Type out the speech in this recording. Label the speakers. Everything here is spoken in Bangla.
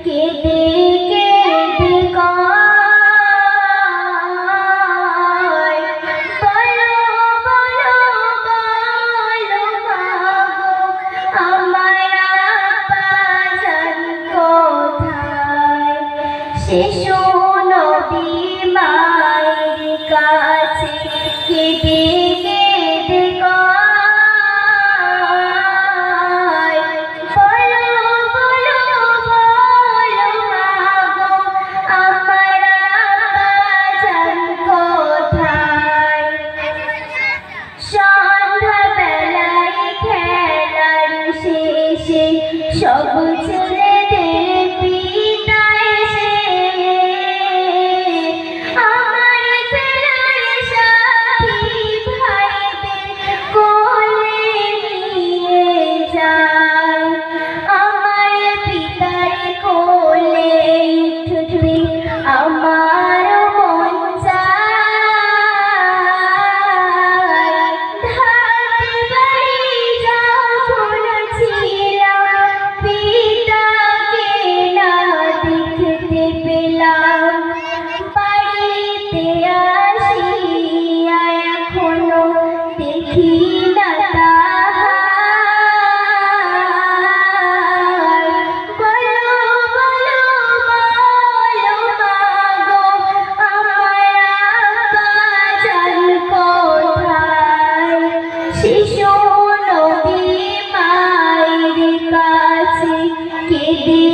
Speaker 1: কেঁদে কেঁদে কয়, বলো বলো বলো মাগো, আমার আব্বাজান কোথায়? শিশু নবী মায়ের কাছে কেঁদে কেঁদে কয়, বলো বলো বলো মাগো, আমার আব্বাজান কোথায়? সন্ধ্যাবেলায় খেলার শেষে সব ছেলেদের পিতা এসে আমার খেলার সাথী ভাইদের কোলে নিয়ে যায়। আমার পিতার কোলে উঠতে আমার মন চায়। ঢাকার বাড়ি যখন ছিলাম, পিতাকে না দেখতে পেলাম। বাড়িতে আসিয়া এখনো দেখি না তাহার। বলো বলো বলো মাগো, আমার আব্বাজান কোথায়? শিশু নবী মায়ের কাছে কেঁদে